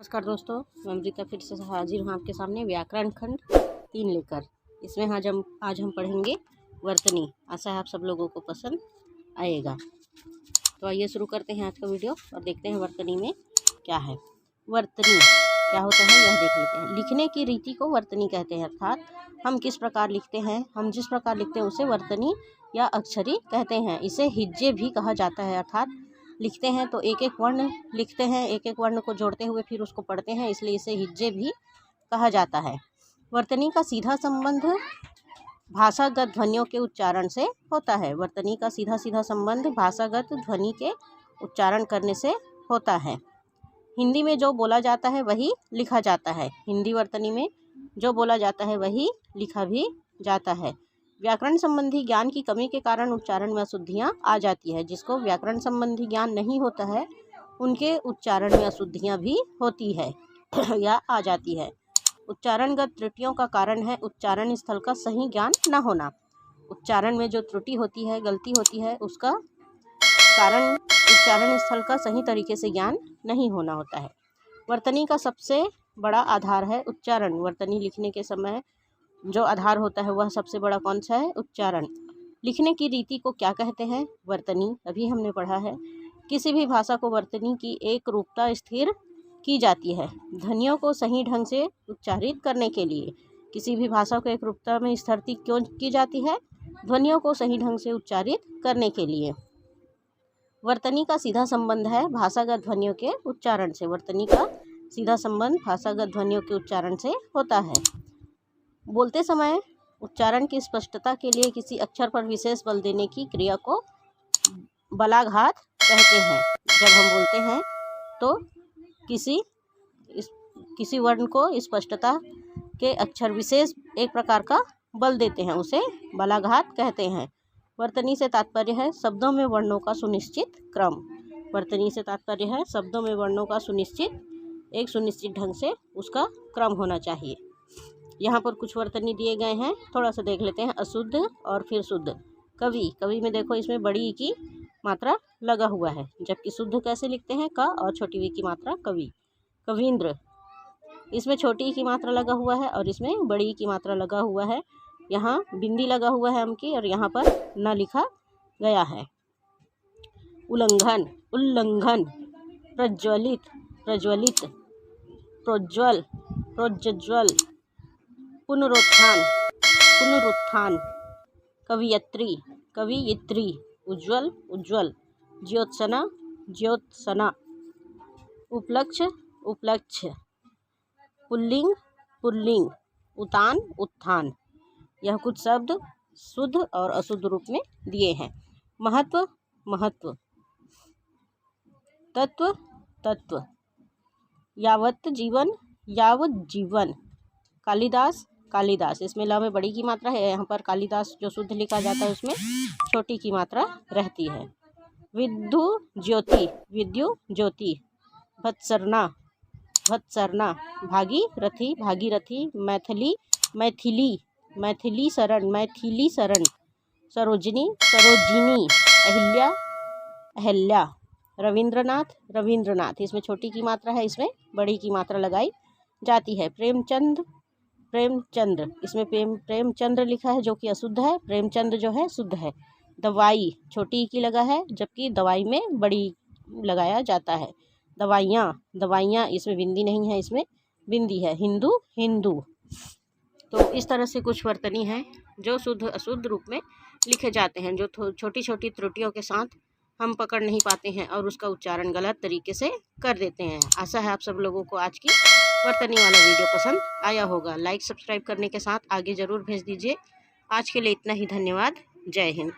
नमस्कार दोस्तों, मैं अमृता फिर से हाजिर हूँ आपके सामने व्याकरण खंड 3 लेकर। इसमें आज हम पढ़ेंगे वर्तनी। आशा है आप सब लोगों को पसंद आएगा। तो आइए शुरू करते हैं आज का वीडियो और देखते हैं वर्तनी में क्या है। वर्तनी क्या होता है यह देख लेते हैं। लिखने की रीति को वर्तनी कहते हैं, अर्थात हम किस प्रकार लिखते हैं, हम जिस प्रकार लिखते हैं उसे वर्तनी या अक्षरी कहते हैं। इसे हिज्जे भी कहा जाता है, अर्थात लिखते हैं तो एक एक वर्ण लिखते हैं, एक एक वर्ण को जोड़ते हुए फिर उसको पढ़ते हैं, इसलिए इसे हिज्जे भी कहा जाता है। वर्तनी का सीधा संबंध भाषागत ध्वनियों के उच्चारण से होता है। वर्तनी का सीधा संबंध भाषागत ध्वनि के उच्चारण करने से होता है। हिंदी में जो बोला जाता है वही लिखा जाता है। हिंदी वर्तनी में जो बोला जाता है वही लिखा भी जाता है। व्याकरण संबंधी ज्ञान की कमी के कारण उच्चारण में अशुद्धियाँ आ जाती है। जिसको व्याकरण संबंधी ज्ञान नहीं होता है उनके उच्चारण में अशुद्धियाँ भी होती है या आ जाती है। उच्चारणगत त्रुटियों का कारण है उच्चारण स्थल का सही ज्ञान न होना। उच्चारण में जो त्रुटि होती है, गलती होती है, उसका कारण उच्चारण स्थल का सही तरीके से ज्ञान नहीं होना होता है। वर्तनी का सबसे बड़ा आधार है उच्चारण। वर्तनी लिखने के समय जो आधार होता है वह सबसे बड़ा कौन सा है? उच्चारण। लिखने की रीति को क्या कहते हैं? वर्तनी। अभी हमने पढ़ा है। किसी भी भाषा को वर्तनी की एक रूपता स्थिर की जाती है ध्वनियों को सही ढंग से उच्चारित करने के लिए। किसी भी भाषा को एक रूपता में स्थिरता क्यों की जाती है? ध्वनियों को सही ढंग से उच्चारित करने के लिए। वर्तनी का सीधा संबंध है भाषागत ध्वनियों के उच्चारण से। वर्तनी का सीधा संबंध भाषागत ध्वनियों के उच्चारण से होता है। बोलते समय उच्चारण की स्पष्टता के लिए किसी अक्षर पर विशेष बल देने की क्रिया को बलाघात कहते हैं। जब हम बोलते हैं तो किसी वर्ण को स्पष्टता के अक्षर विशेष एक प्रकार का बल देते हैं, उसे बलाघात कहते हैं। वर्तनी से तात्पर्य है शब्दों में वर्णों का सुनिश्चित क्रम। वर्तनी से तात्पर्य है शब्दों में वर्णों का सुनिश्चित ढंग से उसका क्रम होना चाहिए। यहाँ पर कुछ वर्तनी दिए गए हैं, थोड़ा सा देख लेते हैं। अशुद्ध और फिर शुद्ध। कवि में देखो इसमें बड़ी ई की मात्रा लगा हुआ है, जबकि शुद्ध कैसे लिखते हैं? क और छोटी वी की मात्रा कवि। कवींद्र, इसमें छोटी ई की मात्रा लगा हुआ है और इसमें बड़ी ई की मात्रा लगा हुआ है। यहाँ बिंदी लगा हुआ है की और यहाँ पर न लिखा गया है। उल्लंघन, उल्लंघन। प्रज्वलित, प्रज्वलित। प्रोज्वल, प्रोज्ज्वल। पुनरुत्थान, पुनरुत्थान। कवियत्री, कवियत्री। उज्ज्वल, उज्ज्वल। ज्योत्सना, ज्योत्सना। उपलक्ष्य, उपलक्ष्य। Pulling, pulling. उतान, उत्थान। यह कुछ शब्द शुद्ध और अशुद्ध रूप में दिए हैं। महत्व, महत्व। तत्व, तत्व। यावत जीवन, यावत जीवन। कालिदास, कालिदास। इसमें ल में बड़ी की मात्रा है, यहाँ पर कालिदास जो शुद्ध लिखा जाता है उसमें छोटी की मात्रा रहती है। विद्यु ज्योति, विद्यु ज्योति। भत्सरना, भत्सरना। भागीरथी, भागीरथी। मैथिली, मैथिली। मैथिली शरण, मैथिली शरण। सरोजिनी, सरोजिनी। अहिल्या, अहिल्या। रविंद्रनाथ, रविंद्रनाथ। इसमें छोटी की मात्रा है, इसमें बड़ी की मात्रा लगाई जाती है। प्रेमचंद, प्रेमचंद्र। इसमें प्रेमचंद्र लिखा है जो कि अशुद्ध है, प्रेमचंद्र जो है शुद्ध है। दवाई, छोटी की लगा है जबकि दवाई में बड़ी लगाया जाता है। दवाइयाँ, दवाइयाँ। इसमें बिंदी नहीं है, इसमें बिंदी है। हिंदू, हिंदू। तो इस तरह से कुछ वर्तनी हैं जो शुद्ध अशुद्ध रूप में लिखे जाते हैं, जो छोटी छोटी त्रुटियों के साथ हम पकड़ नहीं पाते हैं और उसका उच्चारण गलत तरीके से कर देते हैं। आशा है आप सब लोगों को आज की वर्तनी वाला वीडियो पसंद आया होगा। लाइक सब्सक्राइब करने के साथ आगे ज़रूर भेज दीजिए। आज के लिए इतना ही। धन्यवाद। जय हिंद।